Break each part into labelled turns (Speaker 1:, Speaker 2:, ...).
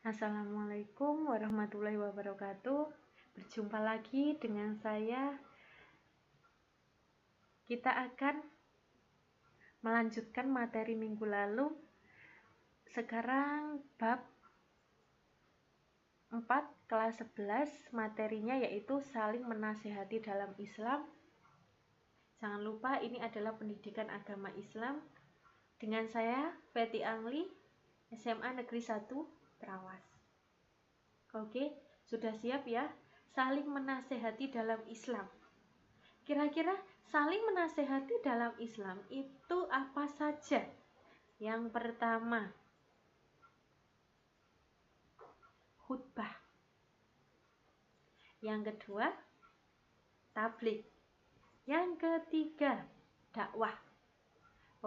Speaker 1: Assalamualaikum warahmatullahi wabarakatuh. Berjumpa lagi dengan saya. Kita akan melanjutkan materi minggu lalu. Sekarang bab 4 kelas 11, materinya yaitu saling menasehati dalam Islam. Jangan lupa ini adalah pendidikan agama Islam. Dengan saya Feti Angli, SMA Negeri 1 Trawas. Oke, sudah siap ya? Saling menasehati dalam Islam. Kira-kira saling menasehati dalam Islam itu apa saja? Yang pertama, khutbah. Yang kedua, tabligh. Yang ketiga, dakwah.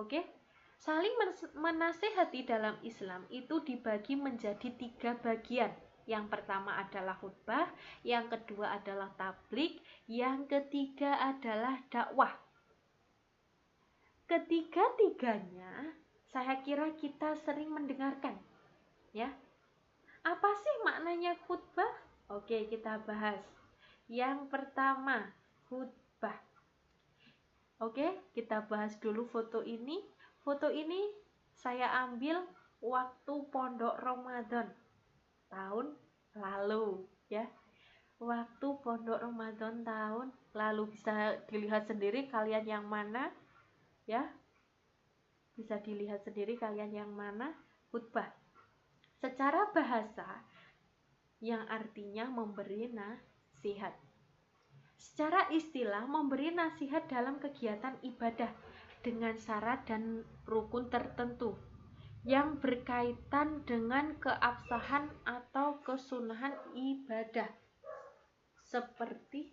Speaker 1: Oke? Saling menasehati dalam Islam itu dibagi menjadi 3 bagian. Yang pertama adalah khutbah, yang kedua adalah tabligh, yang ketiga adalah dakwah. Ketiga-tiganya saya kira kita sering mendengarkan, ya. Apa sih maknanya khutbah? Oke, kita bahas. Yang pertama, khutbah. Oke, kita bahas dulu foto ini. Foto ini saya ambil waktu pondok Ramadan tahun lalu, ya. Waktu pondok Ramadan tahun lalu, bisa dilihat sendiri kalian yang mana, ya. Bisa dilihat sendiri kalian yang mana. Khutbah secara bahasa yang artinya memberi nasihat. Secara istilah memberi nasihat dalam kegiatan ibadah dengan syarat dan rukun tertentu yang berkaitan dengan keabsahan atau kesunahan ibadah, seperti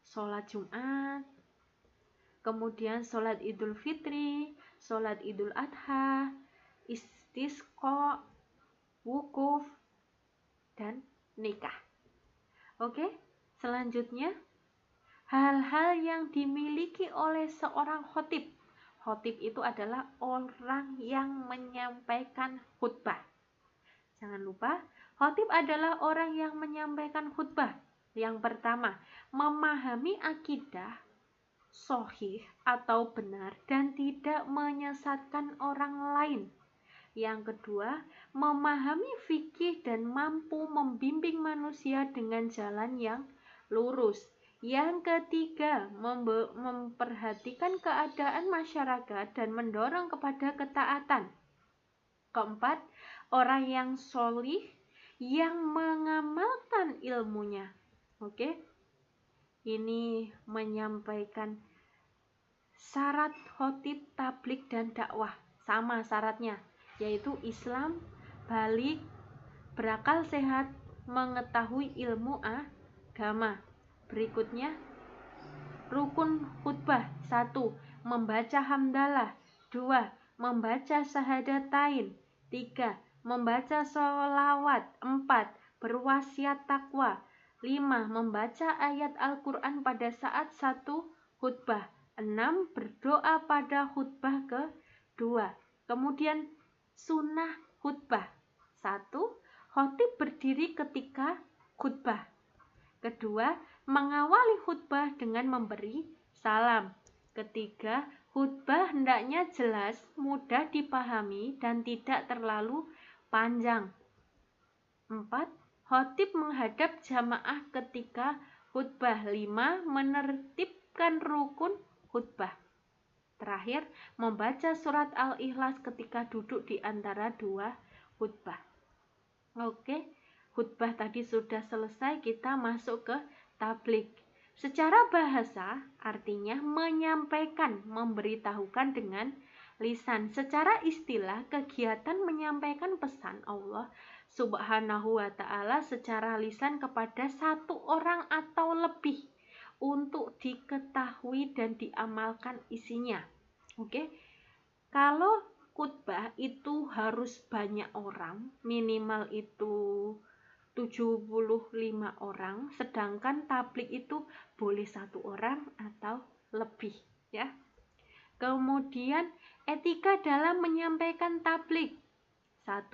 Speaker 1: sholat Jumat, kemudian sholat Idul Fitri, sholat Idul Adha, istisqa, wukuf, dan nikah. Oke, selanjutnya hal-hal yang dimiliki oleh seorang khotib. Khotib itu adalah orang yang menyampaikan khutbah. Jangan lupa, khotib adalah orang yang menyampaikan khutbah. Yang pertama, memahami akidah sahih atau benar dan tidak menyesatkan orang lain. Yang kedua, memahami fikih dan mampu membimbing manusia dengan jalan yang lurus. Yang ketiga, memperhatikan keadaan masyarakat dan mendorong kepada ketaatan. Keempat, orang yang sholih yang mengamalkan ilmunya. Oke, ini menyampaikan syarat khotib, tabligh, dan dakwah. Sama syaratnya, yaitu Islam, balik, berakal sehat, mengetahui ilmu agama. Berikutnya, rukun khutbah. 1. Membaca hamdalah. 2. Membaca syahadatain. 3. Membaca sholawat. 4. Berwasiat takwa. 5. Membaca ayat Al-Quran pada saat satu khutbah. 6. Berdoa pada khutbah kedua. Kemudian sunnah khutbah. 1. Khotib berdiri ketika khutbah. Kedua, mengawali khutbah dengan memberi salam. Ketiga, khutbah hendaknya jelas, mudah dipahami, dan tidak terlalu panjang. 4. Khotib menghadap jamaah ketika khutbah. 5. Menertibkan rukun khutbah. Terakhir, membaca surat Al-Ikhlas ketika duduk di antara dua khutbah. Oke, khutbah tadi sudah selesai, kita masuk ke tabligh. Secara bahasa artinya menyampaikan, memberitahukan dengan lisan. Secara istilah, kegiatan menyampaikan pesan Allah Subhanahu wa ta'ala secara lisan kepada satu orang atau lebih untuk diketahui dan diamalkan isinya. Oke. Kalau khutbah itu harus banyak orang, minimal itu 75 orang, sedangkan tabligh itu boleh 1 orang atau lebih, ya. Kemudian etika dalam menyampaikan tabligh. 1.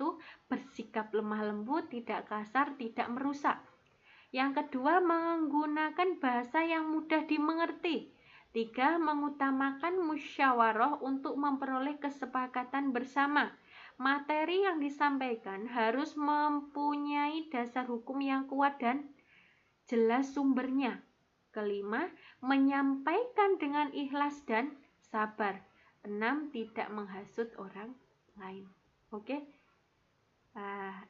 Speaker 1: Bersikap lemah lembut, tidak kasar, tidak merusak. Yang kedua, menggunakan bahasa yang mudah dimengerti. 3. Mengutamakan musyawarah untuk memperoleh kesepakatan bersama. Materi yang disampaikan harus mempunyai dasar hukum yang kuat dan jelas sumbernya. Kelima, menyampaikan dengan ikhlas dan sabar. 6. Tidak menghasut orang lain. Oke.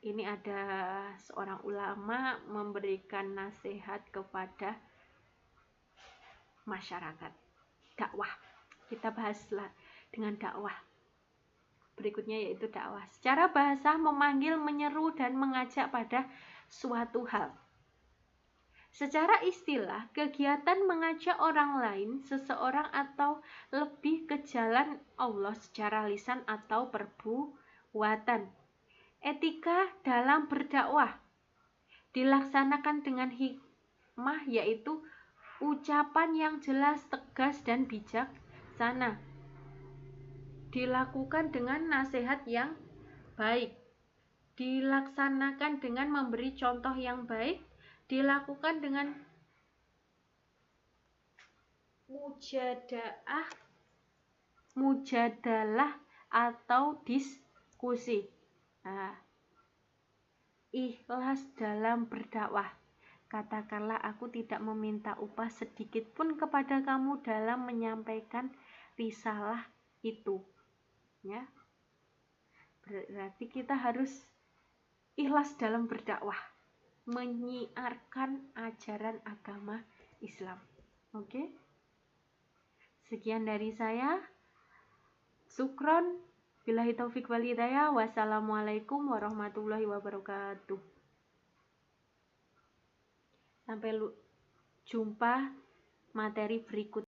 Speaker 1: Ini ada seorang ulama memberikan nasihat kepada masyarakat. Dakwah. Kita bahaslah dengan dakwah. Berikutnya yaitu dakwah. Secara bahasa memanggil, menyeru, dan mengajak pada suatu hal. Secara istilah, kegiatan mengajak orang lain, seseorang atau lebih ke jalan Allah secara lisan atau perbuatan. Etika dalam berdakwah dilaksanakan dengan hikmah, yaitu ucapan yang jelas, tegas, dan bijaksana. Dilakukan dengan nasihat yang baik. Dilaksanakan dengan memberi contoh yang baik. Dilakukan dengan mujadalah atau diskusi. Ikhlas dalam berdakwah. Katakanlah, aku tidak meminta upah sedikit pun kepada kamu dalam menyampaikan risalah itu. Ya. Berarti kita harus ikhlas dalam berdakwah, menyiarkan ajaran agama Islam. Oke? Sekian dari saya. Syukron. Billahi taufik wal hidayah. Wassalamualaikum warahmatullahi wabarakatuh. Sampai jumpa materi berikutnya.